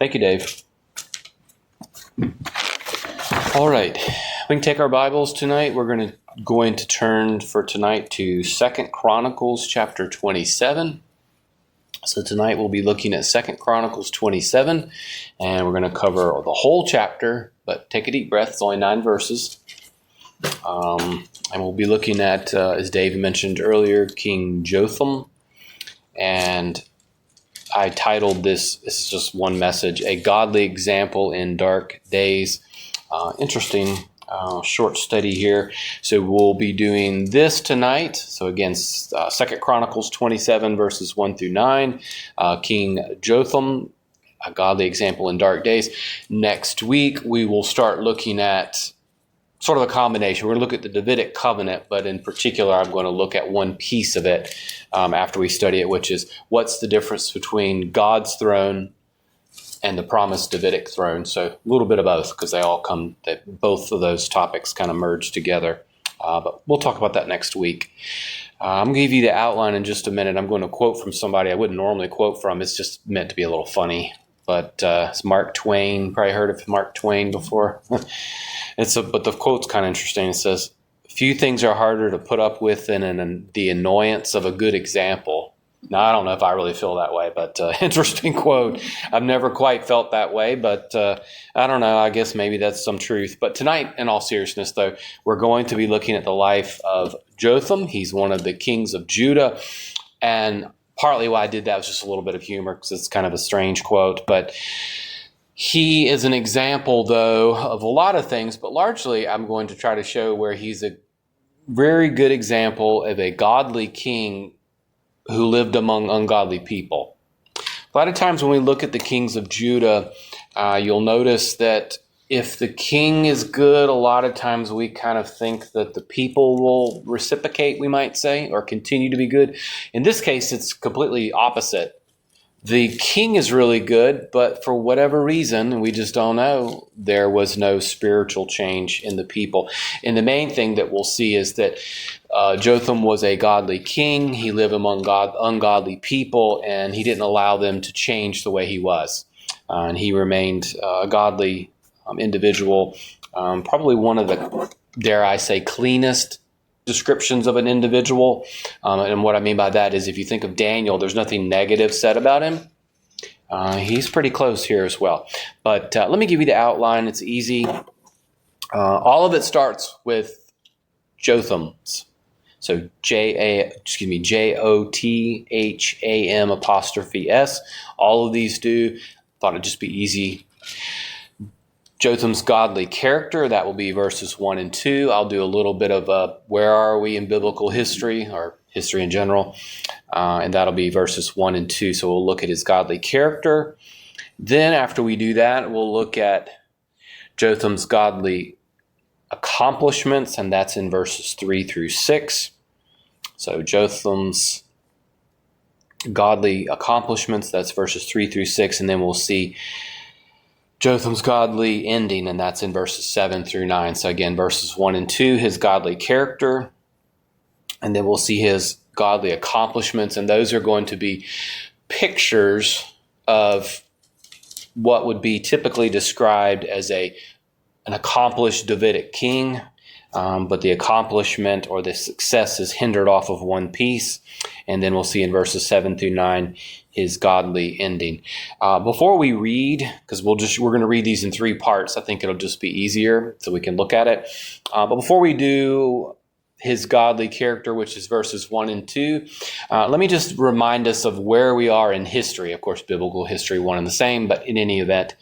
Thank you, Dave. All right, we can take our Bibles tonight. We're going to turn for tonight to 2 Chronicles chapter 27. So tonight we'll be looking at 2 Chronicles 27, and we're going to cover the whole chapter, but take a deep breath. It's only 9 verses. And we'll be looking at, as Dave mentioned earlier, King Jotham. And I titled this is just one message, A Godly Example in Dark Days. Interesting short study here. So we'll be doing this tonight. So again, 2 Chronicles 27 verses 1 through 9. King Jotham, A Godly Example in Dark Days. Next week, we will start looking at sort of a combination. We're going to look at the Davidic covenant, but in particular, I'm going to look at one piece of it after we study it, which is what's the difference between God's throne and the promised Davidic throne. So a little bit of both, because both of those topics kind of merge together. But we'll talk about that next week. I'm going to give you the outline in just a minute. I'm going to quote from somebody I wouldn't normally quote from. It's just meant to be a little funny. But it's Mark Twain. Probably heard of Mark Twain before. But the quote's kind of interesting. It says, "Few things are harder to put up with than the annoyance of a good example." Now, I don't know if I really feel that way, but interesting quote. I've never quite felt that way, but I don't know. I guess maybe that's some truth. But tonight, in all seriousness, though, we're going to be looking at the life of Jotham. He's one of the kings of Judah. And partly why I did that was just a little bit of humor, because it's kind of a strange quote. But he is an example, though, of a lot of things. But largely, I'm going to try to show where he's a very good example of a godly king who lived among ungodly people. A lot of times when we look at the kings of Judah, you'll notice that if the king is good, a lot of times we kind of think that the people will reciprocate, we might say, or continue to be good. In this case, it's completely opposite. The king is really good, but for whatever reason, and we just don't know, there was no spiritual change in the people. And the main thing that we'll see is that Jotham was a godly king. He lived among ungodly people, and he didn't allow them to change the way he was. And he remained a godly individual, probably one of the, dare I say, cleanest descriptions of an individual. And what I mean by that is if you think of Daniel, there's nothing negative said about him. He's pretty close here as well. But let me give you the outline. It's easy. All of it starts with Jotham's. So Jotham apostrophe S. All of these do. Thought it'd just be easy. Jotham's godly character, that will be verses 1 and 2. I'll do a little bit of where are we in biblical history, or history in general, and that'll be verses 1 and 2. So we'll look at his godly character. Then after we do that, we'll look at Jotham's godly accomplishments, and that's in verses 3 through 6. So Jotham's godly accomplishments, that's verses 3 through 6, and then we'll see Jotham's godly ending, and that's in verses 7 through 9. So again, verses 1 and 2, his godly character, and then we'll see his godly accomplishments, and those are going to be pictures of what would be typically described as an accomplished Davidic king, but the accomplishment or the success is hindered off of one piece, and then we'll see in verses 7 through 9 his godly ending. Before we read, because we're going to read these in 3 parts, I think it'll just be easier so we can look at it. But before we do his godly character, which is verses 1 and 2, let me just remind us of where we are in history. Of course, biblical history, one and the same, but in any event.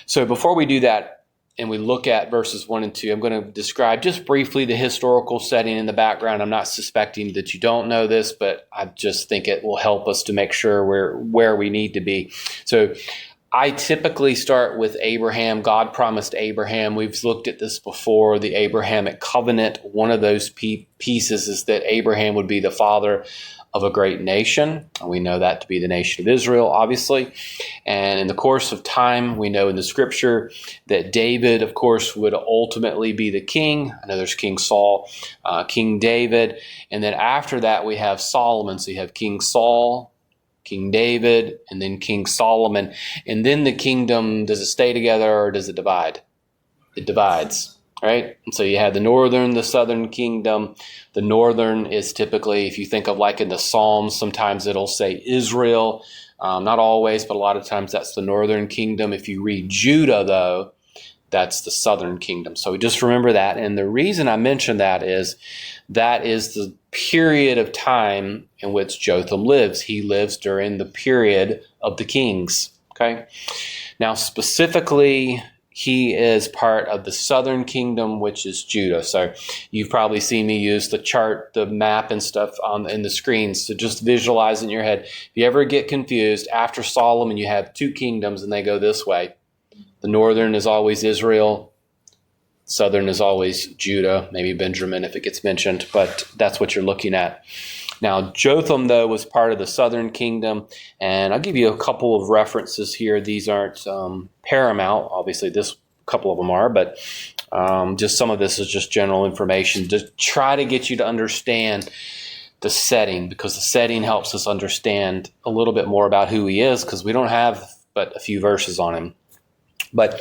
So before we do that, and we look at verses 1 and 2, I'm going to describe just briefly the historical setting in the background. I'm not suspecting that you don't know this, but I just think it will help us to make sure we're where we need to be. So I typically start with Abraham. God promised Abraham. We've looked at this before, the Abrahamic covenant. One of those pieces is that Abraham would be the father of a great nation. We know that to be the nation of Israel, obviously. And in the course of time, we know in the scripture that David, of course, would ultimately be the king. I know there's King Saul, King David. And then after that, we have Solomon. So you have King Saul, King David, and then King Solomon. And then the kingdom, does it stay together or does it divide? It divides, right? And so you have the northern, the southern kingdom. The northern is typically, if you think of like in the Psalms, sometimes it'll say Israel. Not always, but a lot of times that's the northern kingdom. If you read Judah, though, that's the southern kingdom. So just remember that. And the reason I mention that is the period of time in which Jotham lives. He lives during the period of the kings. Okay. Now, specifically, he is part of the southern kingdom, which is Judah. So you've probably seen me use the chart, the map and stuff in the screens to just visualize in your head. If you ever get confused, after Solomon, you have two kingdoms and they go this way. The northern is always Israel. Southern is always Judah, maybe Benjamin if it gets mentioned, but that's what you're looking at. Now, Jotham, though, was part of the southern kingdom, and I'll give you a couple of references here. These aren't paramount. Obviously, this couple of them are, but just some of this is just general information to try to get you to understand the setting, because the setting helps us understand a little bit more about who he is, because we don't have but a few verses on him. But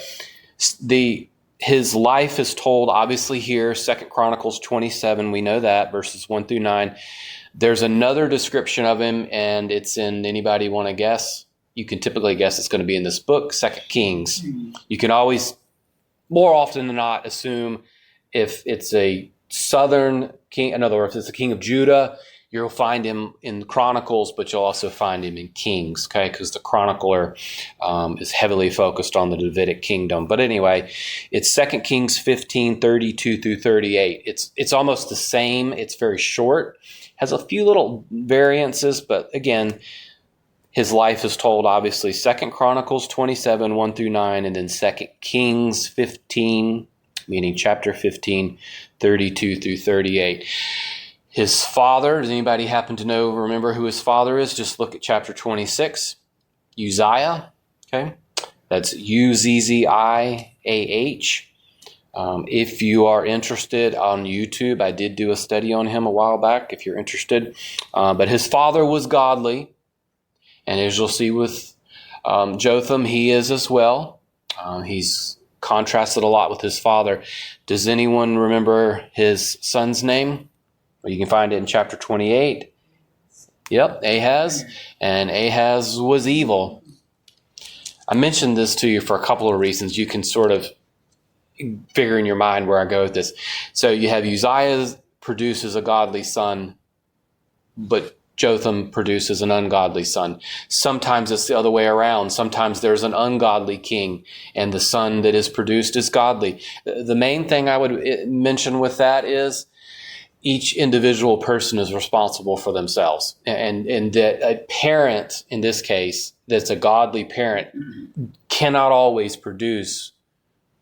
his life is told, obviously, here, 2 Chronicles 27. We know that, verses 1 through 9. There's another description of him, and it's in, anybody want to guess? You can typically guess it's going to be in this book, 2 Kings. You can always, more often than not, assume if it's a southern king, in other words, if it's the king of Judah, you'll find him in Chronicles, but you'll also find him in Kings, okay? Because the chronicler is heavily focused on the Davidic kingdom. But anyway, it's 2 Kings 15, 32 through 38. It's almost the same. It's very short. Has a few little variances, but again, his life is told, obviously, 2 Chronicles 27, 1 through 9, and then 2 Kings 15, meaning chapter 15, 32 through 38. His father, does anybody happen to remember who his father is? Just look at chapter 26. Uzziah, okay? That's Uzziah. If you are interested on YouTube, I did do a study on him a while back, if you're interested. But his father was godly. And as you'll see with Jotham, he is as well. He's contrasted a lot with his father. Does anyone remember his son's name? Well, you can find it in chapter 28. Yep, Ahaz. And Ahaz was evil. I mentioned this to you for a couple of reasons. You can sort of figure in your mind where I go with this. So you have Uzziah produces a godly son, but Jotham produces an ungodly son. Sometimes it's the other way around. Sometimes there's an ungodly king, and the son that is produced is godly. The main thing I would mention with that is each individual person is responsible for themselves. And that a parent, in this case, that's a godly parent, cannot always produce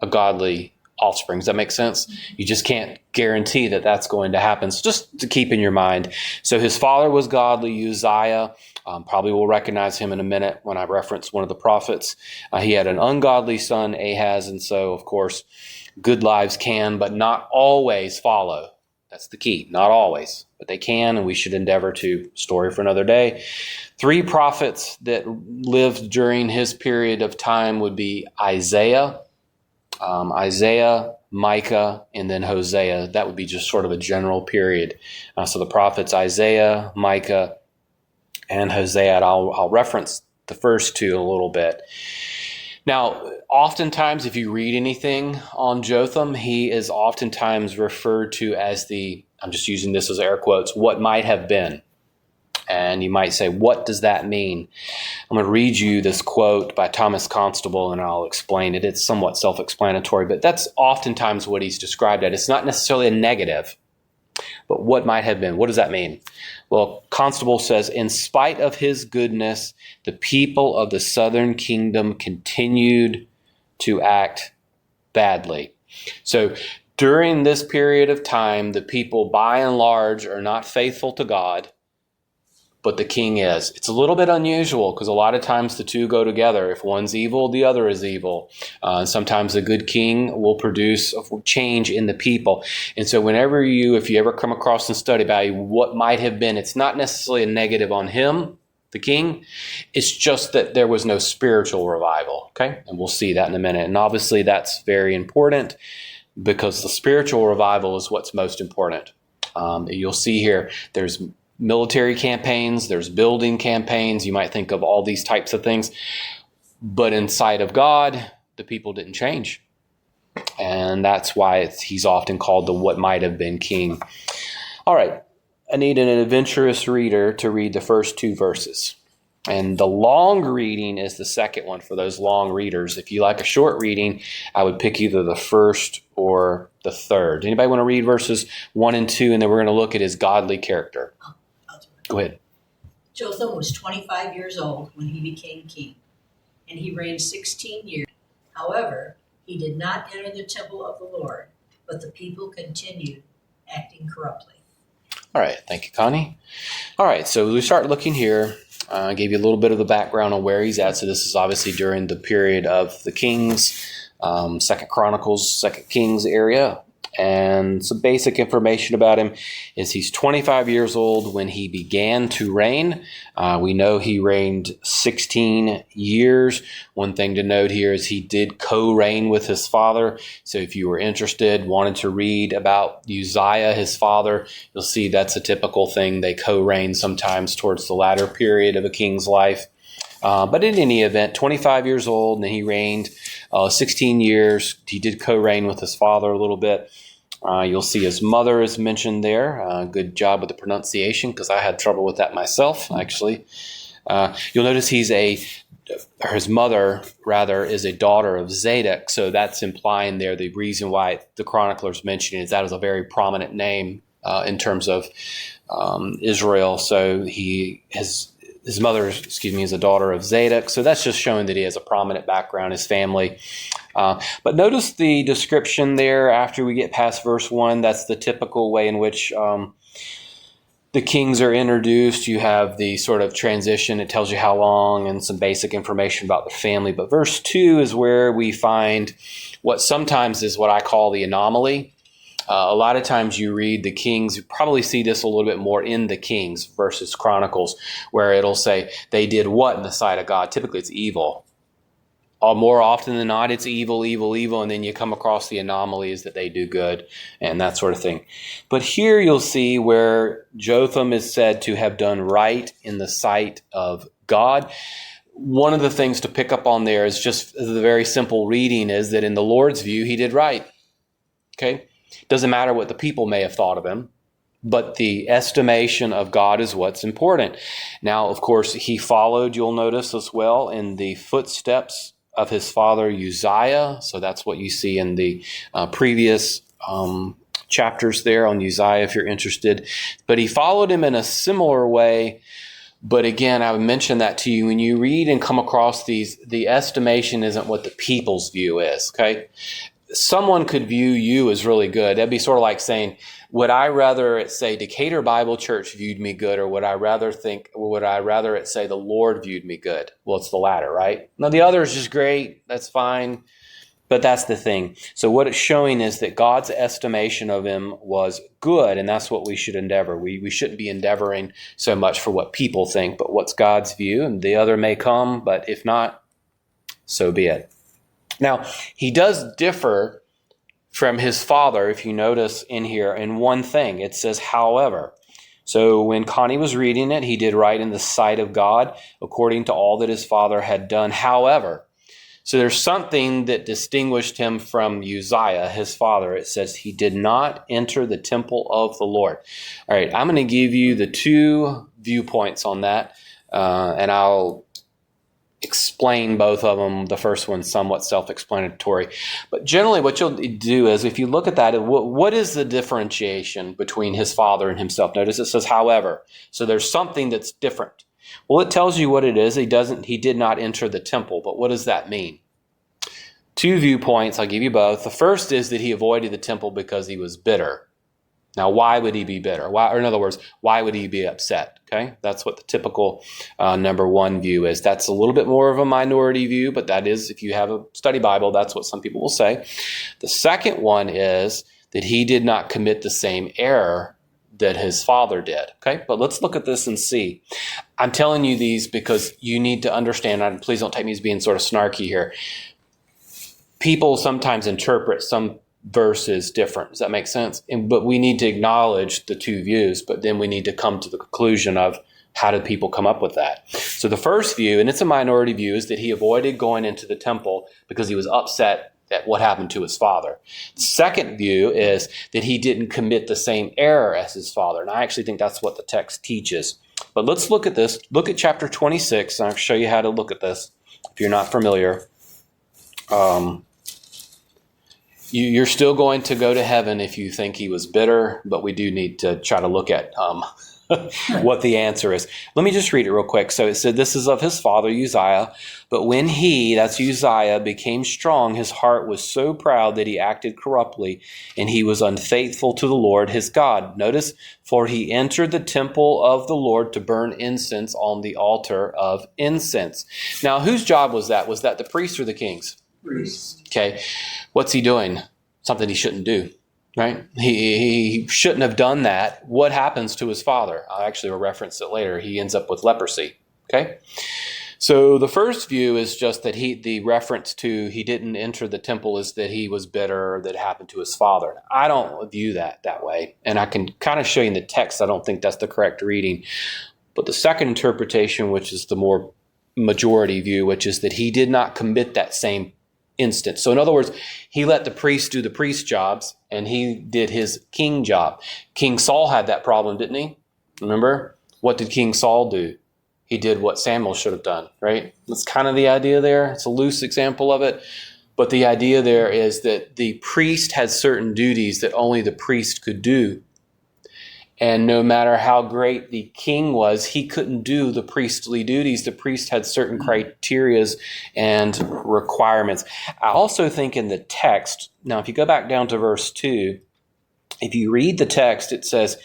a godly offspring. Does that make sense? You just can't guarantee that that's going to happen. So just to keep in your mind. So his father was godly, Uzziah. Probably will recognize him in a minute when I reference one of the prophets. He had an ungodly son, Ahaz. And so, of course, good lives can, but not always follow. That's the key. Not always, but they can, and we should endeavor to. Story for another day. 3 prophets that lived during his period of time would be Isaiah, Micah, and then Hosea. That would be just sort of a general period. So the prophets Isaiah, Micah, and Hosea. And I'll reference the first 2 a little bit. Now, oftentimes, if you read anything on Jotham, he is oftentimes referred to as I'm just using this as air quotes, what might have been. And you might say, what does that mean? I'm going to read you this quote by Thomas Constable, and I'll explain it. It's somewhat self-explanatory, but that's oftentimes what he's described at. It's not necessarily a negative, but what might have been. What does that mean? Well, Constable says, in spite of his goodness, the people of the southern kingdom continued to act badly. So during this period of time, the people by and large are not faithful to God, but the king is. It's a little bit unusual because a lot of times the two go together. If one's evil, the other is evil. Sometimes a good king will produce a change in the people. And so if you ever come across and study about what might have been, it's not necessarily a negative on him, the king. It's just that there was no spiritual revival, okay? And we'll see that in a minute. And obviously that's very important because the spiritual revival is what's most important. You'll see here, there's military campaigns, there's building campaigns. You might think of all these types of things. But in sight of God, the people didn't change. And that's why he's often called the what might have been king. All right, I need an adventurous reader to read the first 2 verses. And the long reading is the second one for those long readers. If you like a short reading, I would pick either the first or the third. Anybody want to read verses 1 and 2? And then we're going to look at his godly character. Go ahead. Jotham was 25 years old when he became king, and he reigned 16 years. However, he did not enter the temple of the Lord, but the people continued acting corruptly. All right, thank you, Connie. All right, so we start looking here. I gave you a little bit of the background on where he's at. So this is obviously during the period of the Kings, Second Chronicles, Second Kings area. And some basic information about him is he's 25 years old when he began to reign. We know he reigned 16 years. One thing to note here is he did co-reign with his father. So if you were interested, wanted to read about Uzziah, his father, you'll see that's a typical thing. They co-reign sometimes towards the latter period of a king's life. But in any event, 25 years old, and he reigned 16 years. He did co-reign with his father a little bit. You'll see his mother is mentioned there. Good job with the pronunciation, because I had trouble with that myself, actually. You'll notice his mother, rather, is a daughter of Zadok. So that's implying there the reason why the chronicler's mentioning is that is a very prominent name in terms of Israel. So his mother, is a daughter of Zadok. So that's just showing that he has a prominent background, his family. But notice the description there after we get past verse 1. That's the typical way in which the kings are introduced. You have the sort of transition. It tells you how long and some basic information about the family. But verse 2 is where we find what sometimes is what I call the anomaly. A lot of times you read the Kings, you probably see this a little bit more in the Kings versus Chronicles, where it'll say they did what in the sight of God. Typically it's evil. More often than not, it's evil, evil, evil, and then you come across the anomalies that they do good and that sort of thing. But here you'll see where Jotham is said to have done right in the sight of God. One of the things to pick up on there is just the very simple reading is that in the Lord's view, he did right. Okay? Doesn't matter what the people may have thought of him, but the estimation of God is what's important. Now, of course, he followed, you'll notice as well, in the footsteps of his father Uzziah. So that's what you see in the previous chapters there on Uzziah, if you're interested. But he followed him in a similar way. But again, I would mention that to you. When you read and come across these, the estimation isn't what the people's view is, okay? Someone could view you as really good. That'd be sort of like saying, would I rather it say Decatur Bible Church viewed me good, or would I rather it say the Lord viewed me good? Well, it's the latter, right? Now, the other is just great. That's fine. But that's the thing. So what it's showing is that God's estimation of him was good, and that's what we should endeavor. We shouldn't be endeavoring so much for what people think, but what's God's view, and the other may come, but if not, so be it. Now, he does differ from his father, if you notice in here, in one thing. It says, however. So when Connie was reading it, he did right in the sight of God, according to all that his father had done. However, so there's something that distinguished him from Uzziah, his father. It says he did not enter the temple of the Lord. All right, I'm going to give you the 2 viewpoints on that, and I'll explain both of them. The first one's somewhat self-explanatory. But generally what you'll do is, if you look at that, what is the differentiation between his father and himself? Notice it says, however. So there's something that's different. Well, it tells you what it is. He did not enter the temple. But what does that mean? 2 viewpoints. I'll give you both. The first is that he avoided the temple because he was bitter. Now, why would he be bitter? Or in other words, why would he be upset? Okay, that's what the typical number 1 view is. That's a little bit more of a minority view, but that is, if you have a study Bible, that's what some people will say. The second one is that he did not commit the same error that his father did. Okay, but let's look at this and see. I'm telling you these because you need to understand, and please don't take me as being sort of snarky here. People sometimes interpret some verses different. Does that make sense? But we need to acknowledge the two views, but then we need to come to the conclusion of how did people come up with that? So the first view, and it's a minority view, is that he avoided going into the temple because he was upset at what happened to his father. The second view is that he didn't commit the same error as his father. And I actually think that's what the text teaches. But let's look at this. Look at chapter 26, and I'll show you how to look at this if you're not familiar. You're still going to go to heaven if you think he was bitter, but we do need to try to look at what the answer is. Let me just read it real quick. So it said, this is of his father Uzziah, but when he, that's Uzziah, became strong, his heart was so proud that he acted corruptly, and he was unfaithful to the Lord his God. Notice, for he entered the temple of the Lord to burn incense on the altar of incense. Now, whose job was that? Was that the priest or the king's? Priest. Okay. What's he doing? Something he shouldn't do. Right? He shouldn't have done that. What happens to his father? I actually will reference it later. He ends up with leprosy. Okay? So the first view is just that the reference to he didn't enter the temple is that he was bitter, that happened to his father. I don't view that way. And I can kind of show you in the text, I don't think that's the correct reading. But the second interpretation, which is the more majority view, which is that he did not commit that same instance. So in other words, he let the priest do the priest jobs and he did his king job. King Saul had that problem, didn't he? Remember? What did King Saul do? He did what Samuel should have done, right? That's kind of the idea there. It's a loose example of it. But the idea there is that the priest had certain duties that only the priest could do. And no matter how great the king was, he couldn't do the priestly duties. The priest had certain criterias and requirements. I also think in the text, now if you go back down to verse 2, if you read the text, it says,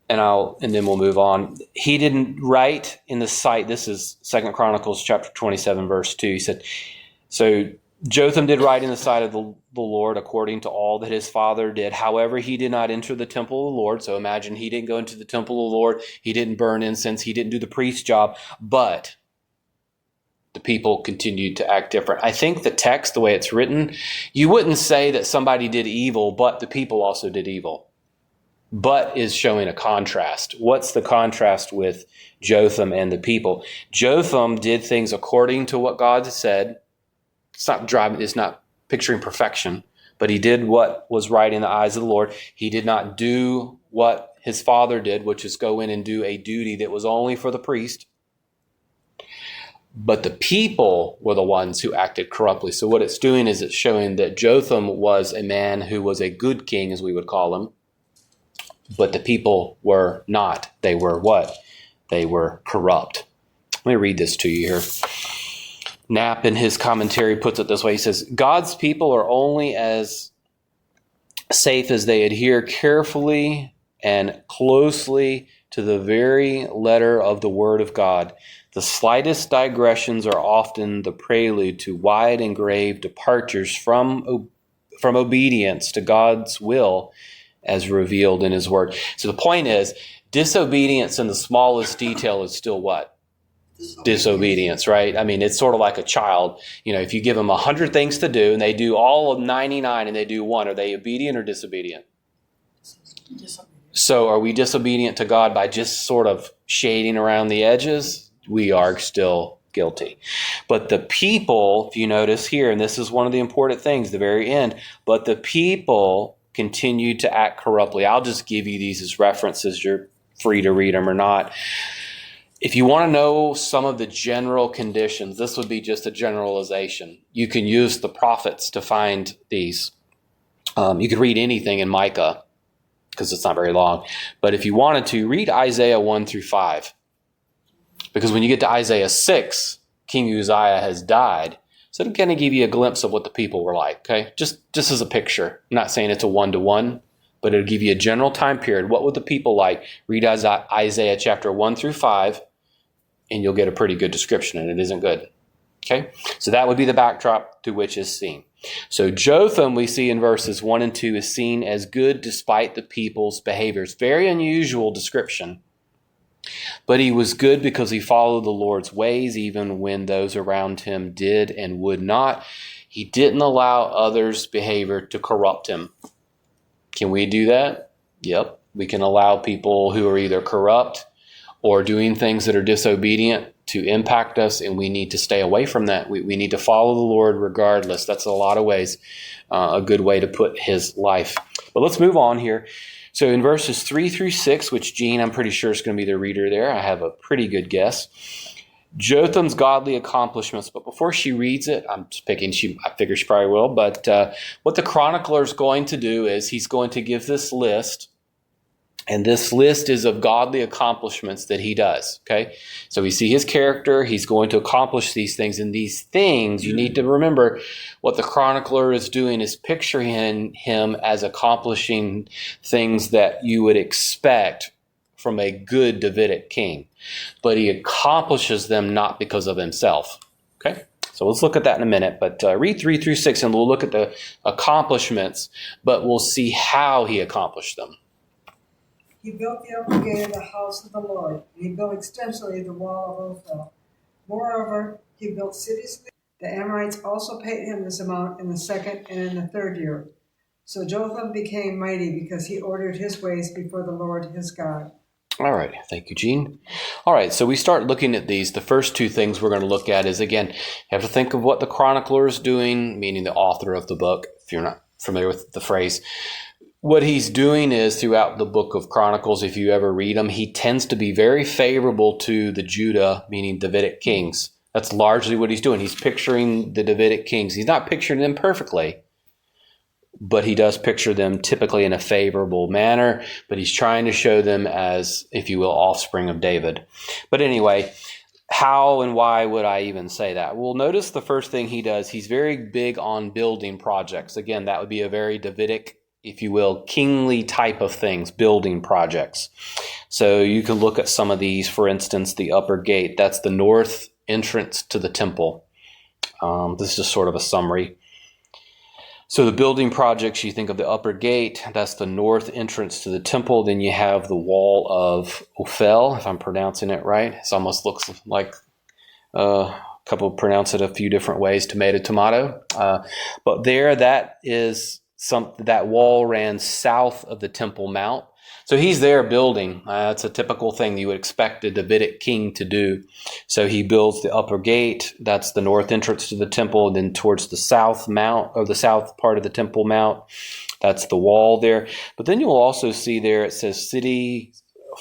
and then we'll move on. He didn't write in the sight. This is 2 Chronicles chapter 27, verse 2. He said, so Jotham did right in the sight of the Lord according to all that his father did. However, he did not enter the temple of the Lord. So imagine he didn't go into the temple of the Lord. He didn't burn incense. He didn't do the priest's job. But the people continued to act different. I think the text, the way it's written, you wouldn't say that somebody did evil, but the people also did evil. But is showing a contrast. What's the contrast with Jotham and the people? Jotham did things according to what God said. It's not picturing perfection, but he did what was right in the eyes of the Lord. He did not do what his father did, which is go in and do a duty that was only for the priest. But the people were the ones who acted corruptly. So what it's doing is it's showing that Jotham was a man who was a good king, as we would call him, but the people were not. They were what? They were corrupt. Let me read this to you here. Knapp in his commentary puts it this way. He says, God's people are only as safe as they adhere carefully and closely to the very letter of the Word of God. The slightest digressions are often the prelude to wide and grave departures from obedience to God's will as revealed in His Word. So the point is, disobedience in the smallest detail is still what? Disobedience, right? I mean, it's sort of like a child. You know, if you give them 100 things to do and they do all of 99 and they do one, are they obedient or disobedient? So are we disobedient to God by just sort of shading around the edges? We are still guilty. But the people, if you notice here, and this is one of the important things, the very end, but the people continued to act corruptly. I'll just give you these as references. You're free to read them or not. If you want to know some of the general conditions, this would be just a generalization. You can use the prophets to find these. You could read anything in Micah because it's not very long. But if you wanted to, read Isaiah 1 through 5. Because when you get to Isaiah 6, King Uzziah has died. So it'll kind of give you a glimpse of what the people were like, okay? Just as a picture. I'm not saying it's a one-to-one, but it'll give you a general time period. What were the people like? Read Isaiah chapter 1 through 5. And you'll get a pretty good description, and it isn't good. Okay? So that would be the backdrop to which is seen. So Jotham, we see in verses 1 and 2, is seen as good despite the people's behaviors. Very unusual description. But he was good because he followed the Lord's ways, even when those around him did and would not. He didn't allow others' behavior to corrupt him. Can we do that? Yep. We can allow people who are either corrupt or doing things that are disobedient to impact us, and we need to stay away from that. We need to follow the Lord regardless. That's a lot of ways a good way to put his life. But let's move on here. So in verses 3 through 6, which Jean, I'm pretty sure is going to be the reader there. I have a pretty good guess. Jotham's godly accomplishments. But before she reads it, I'm just picking, I figure she probably will. But what the chronicler is going to do is he's going to give this list. And this list is of godly accomplishments that he does, okay? So we see his character. He's going to accomplish these things. And these things, you need to remember what the chronicler is doing is picturing him as accomplishing things that you would expect from a good Davidic king. But he accomplishes them not because of himself, okay? So let's look at that in a minute. But read 3 through 6 and we'll look at the accomplishments, but we'll see how he accomplished them. He built the upper gate of the house of the Lord, and he built extensively the wall of Ophel. Moreover, he built cities. The Amorites also paid him this amount in the second and in the third year. So Jotham became mighty because he ordered his ways before the Lord his God. All right. Thank you, Gene. All right. So we start looking at these. The first two things we're going to look at is, again, you have to think of what the chronicler is doing, meaning the author of the book, if you're not familiar with the phrase. What he's doing is throughout the book of Chronicles, if you ever read them, he tends to be very favorable to the Judah, meaning Davidic kings. That's largely what he's doing. He's picturing the Davidic kings. He's not picturing them perfectly, but he does picture them typically in a favorable manner, but he's trying to show them as, if you will, offspring of David. But anyway, how and why would I even say that? Well, notice the first thing he does, he's very big on building projects. Again, that would be a very Davidic, if you will, kingly type of things, building projects. So you can look at some of these. For instance, the upper gate, that's the north entrance to the temple. This is just sort of a summary. So the building projects, you think of the upper gate, that's the north entrance to the temple. Then you have the wall of Ophel, if I'm pronouncing it right. It almost looks like a couple pronounce it a few different ways, tomato. But there, that is that wall ran south of the Temple Mount. So he's there building. That's a typical thing you would expect a Davidic king to do. So he builds the upper gate. That's the north entrance to the temple. And then towards the south mount, or the south part of the Temple Mount, that's the wall there. But then you'll also see there, it says city,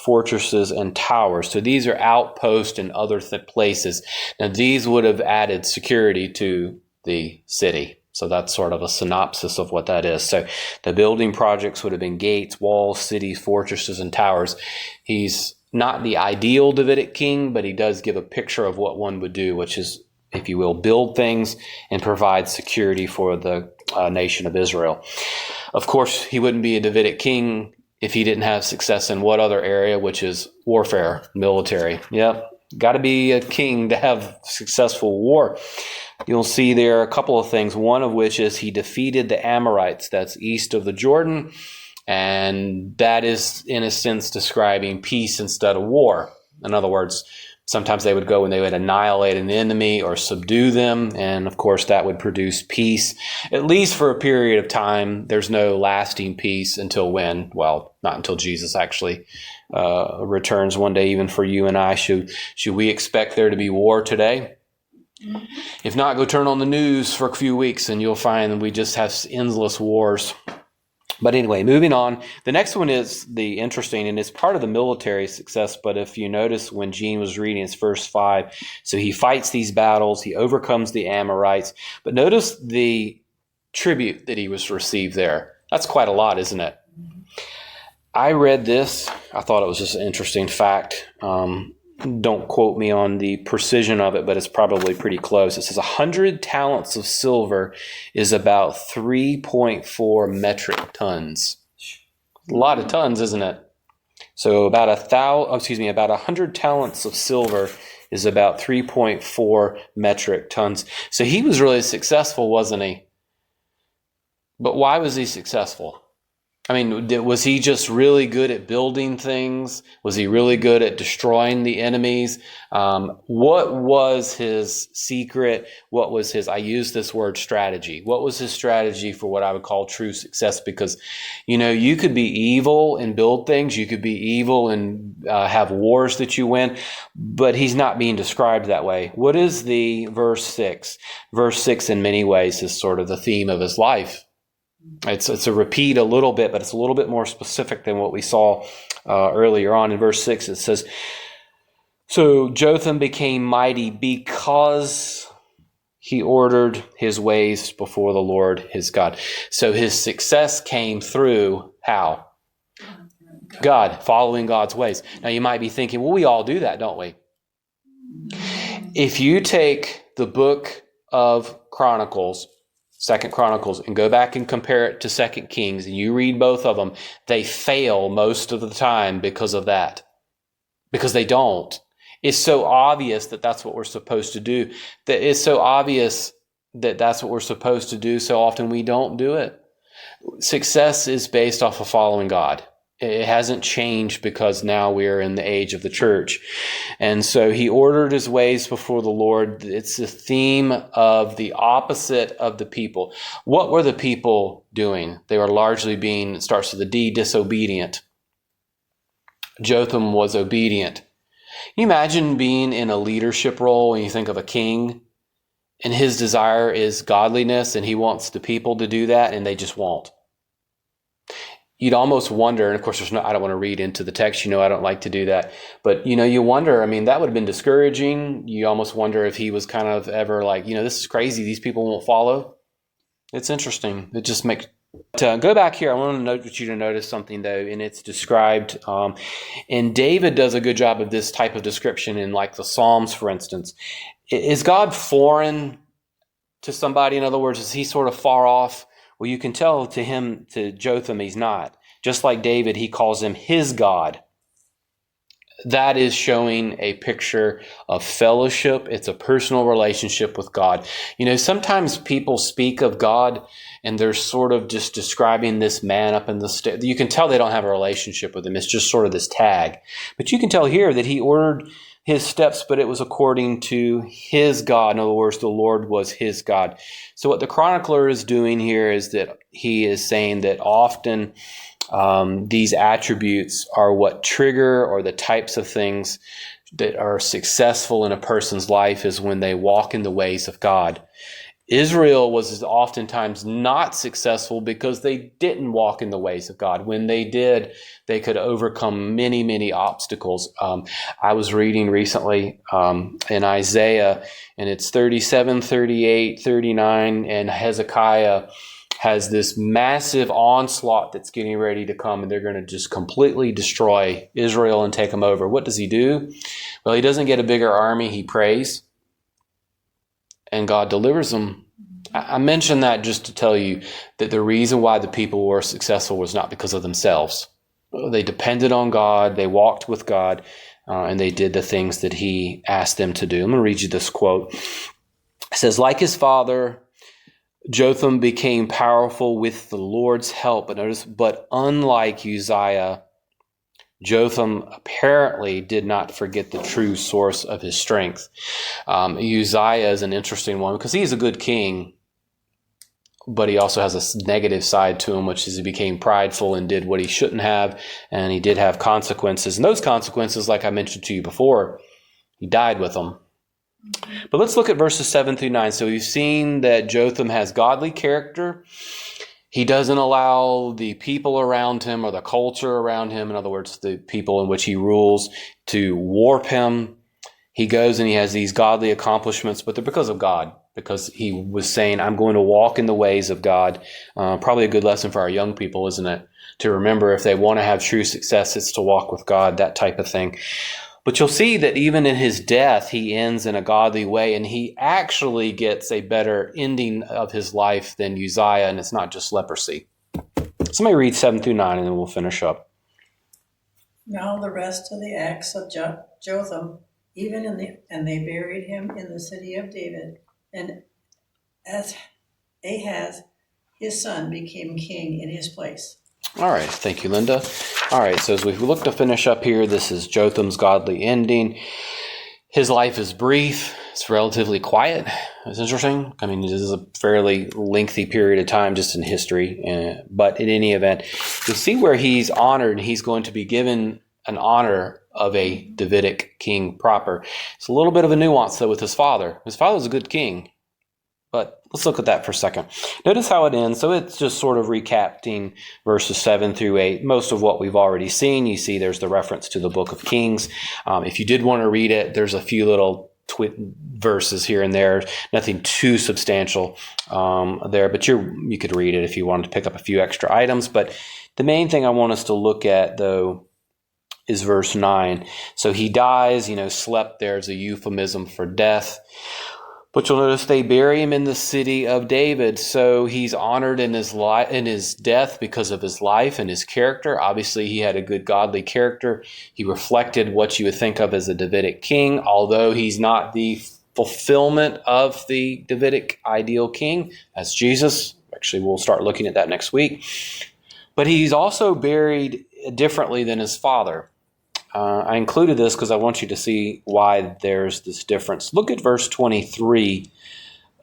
fortresses, and towers. So these are outposts and other places. Now these would have added security to the city. So that's sort of a synopsis of what that is. So the building projects would have been gates, walls, cities, fortresses, and towers. He's not the ideal Davidic king, but he does give a picture of what one would do, which is, if you will, build things and provide security for the nation of Israel. Of course, he wouldn't be a Davidic king if he didn't have success in what other area, which is warfare, military. Yep, got to be a king to have successful war. You'll see there a couple of things, one of which is he defeated the Amorites, that's east of the Jordan, and that is, in a sense, describing peace instead of war. In other words, sometimes they would go and they would annihilate an enemy or subdue them, and of course that would produce peace, at least for a period of time. There's no lasting peace until when? Well, not until Jesus actually returns one day, even for you and I. Should we expect there to be war today? If not, go turn on the news for a few weeks and you'll find that we just have endless wars. But anyway, moving on. The next one is the interesting, and it's part of the military success. But if you notice when Gene was reading, it's verse 5. So he fights these battles. He overcomes the Amorites. But notice the tribute that he was received there. That's quite a lot, isn't it? I read this. I thought it was just an interesting fact. Don't quote me on the precision of it, but it's probably pretty close. It says 100 talents of silver is about 3.4 metric tons. A lot of tons, isn't it? So about 100 talents of silver is about 3.4 metric tons. So he was really successful, wasn't he? But why was he successful? I mean, was he just really good at building things? Was he really good at destroying the enemies? What was his secret? What was his, I use this word strategy. What was his strategy for what I would call true success? Because, you could be evil and build things. You could be evil and have wars that you win, but he's not being described that way. What is the verse 6? Verse 6 in many ways is sort of the theme of his life. It's a repeat a little bit, but it's a little bit more specific than what we saw earlier on. In verse 6, it says, "So Jotham became mighty because he ordered his ways before the Lord his God." So his success came through how? God, following God's ways. Now you might be thinking, well, we all do that, don't we? If you take the book of Chronicles, Second Chronicles, and go back and compare it to Second Kings, and you read both of them, they fail most of the time because of that. Because they don't. It's so obvious that that's what we're supposed to do. That it's so obvious that that's what we're supposed to do. So often we don't do it. Success is based off of following God. It hasn't changed because now we're in the age of the church. And so he ordered his ways before the Lord. It's the theme of the opposite of the people. What were the people doing? They were largely being, it starts with a D, disobedient. Jotham was obedient. Can you imagine being in a leadership role when you think of a king and his desire is godliness and he wants the people to do that and they just won't? You'd almost wonder, and of course I don't want to read into the text, I don't like to do that, but you wonder, that would have been discouraging. You almost wonder if he was kind of ever like, this is crazy, these people won't follow. It's interesting. It just makes, go back here, I want you to notice something though, and it's described, and David does a good job of this type of description in like the Psalms, for instance. Is God foreign to somebody? In other words, is he sort of far off? Well, you can tell to Jotham, he's not. Just like David, he calls him his God. That is showing a picture of fellowship. It's a personal relationship with God. Sometimes people speak of God and they're sort of just describing this man up in the you can tell they don't have a relationship with him. It's just sort of this tag. But you can tell here that he ordered his steps, but it was according to his God. In other words, the Lord was his God. So what the chronicler is doing here is that he is saying that often these attributes are what trigger, or the types of things that are successful in a person's life is when they walk in the ways of God. Israel was oftentimes not successful because they didn't walk in the ways of God. When they did, they could overcome many, many obstacles. I was reading recently in Isaiah, and it's 37, 38, 39, and Hezekiah has this massive onslaught that's getting ready to come, and they're going to just completely destroy Israel and take them over. What does he do? Well, he doesn't get a bigger army. He prays, and God delivers them. I mention that just to tell you that the reason why the people were successful was not because of themselves. They depended on God, they walked with God, and they did the things that he asked them to do. I'm going to read you this quote. It says, "Like his father, Jotham became powerful with the Lord's help." But notice, but unlike Uzziah, Jotham apparently did not forget the true source of his strength. Uzziah is an interesting one because he's a good king, but he also has a negative side to him, which is he became prideful and did what he shouldn't have, and he did have consequences. And those consequences, like I mentioned to you before, he died with them. But let's look at verses 7 through 9. So we've seen that Jotham has godly character. He doesn't allow the people around him or the culture around him, in other words, the people in which he rules, to warp him. He goes and he has these godly accomplishments, but they're because of God, because he was saying, I'm going to walk in the ways of God. Probably a good lesson for our young people, isn't it? To remember if they want to have true success, it's to walk with God, that type of thing. But you'll see that even in his death, he ends in a godly way, and he actually gets a better ending of his life than Uzziah, and it's not just leprosy. Somebody read 7 through 9, and then we'll finish up. Now the rest of the acts of Jotham, and they buried him in the city of David. And as Ahaz his son became king in his place. All right, thank you, Linda. All right, so as we look to finish up here, this is Jotham's godly ending. His life is brief. It's relatively quiet. It's interesting. I mean, this is a fairly lengthy period of time just in history. But in any event, you see where he's honored. He's going to be given an honor of a Davidic king proper. It's a little bit of a nuance, though, with his father. His father was a good king. But let's look at that for a second. Notice how it ends. So it's just sort of recapping verses 7 through 8. Most of what we've already seen. You see there's the reference to the book of Kings. If you did want to read it, there's a few little verses here and there. Nothing too substantial there. But you could read it if you wanted to pick up a few extra items. But the main thing I want us to look at, though, is verse 9. So he dies, slept there is a euphemism for death. But you'll notice they bury him in the city of David. So he's honored in his death because of his life and his character. Obviously, he had a good godly character. He reflected what you would think of as a Davidic king, although he's not the fulfillment of the Davidic ideal king. That's Jesus. Actually, we'll start looking at that next week. But he's also buried differently than his father. I included this because I want you to see why there's this difference. Look at verse 23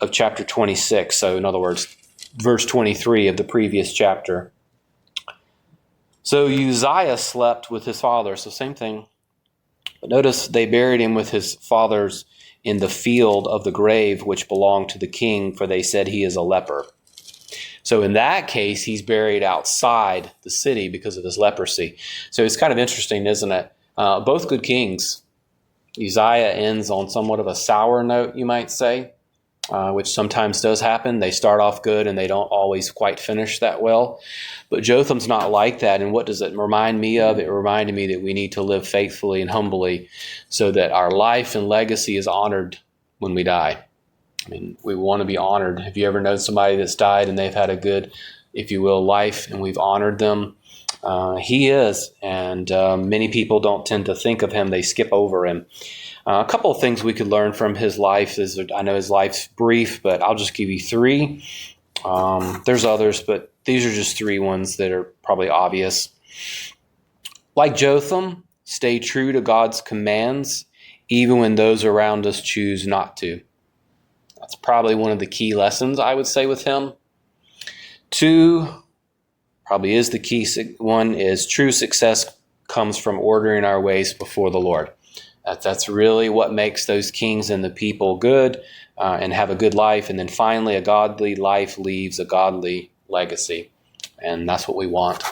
of chapter 26. So in other words, verse 23 of the previous chapter. So Uzziah slept with his father. So same thing. But notice they buried him with his fathers in the field of the grave, which belonged to the king, for they said he is a leper. So in that case, he's buried outside the city because of his leprosy. So it's kind of interesting, isn't it? Both good kings. Uzziah ends on somewhat of a sour note, you might say, which sometimes does happen. They start off good and they don't always quite finish that well. But Jotham's not like that. And what does it remind me of? It reminded me that we need to live faithfully and humbly so that our life and legacy is honored when we die. I mean, we want to be honored. Have you ever known somebody that's died and they've had a good, if you will, life and we've honored them? He is, and many people don't tend to think of him. They skip over him. A couple of things we could learn from his life is, I know his life's brief, but I'll just give you three. There's others, but these are just three ones that are probably obvious. Like Jotham, stay true to God's commands, even when those around us choose not to. That's probably one of the key lessons, I would say, with him. 2, probably is the key one, is true success comes from ordering our ways before the Lord. That's really what makes those kings and the people good and have a good life. And then finally, a godly life leaves a godly legacy. And that's what we want.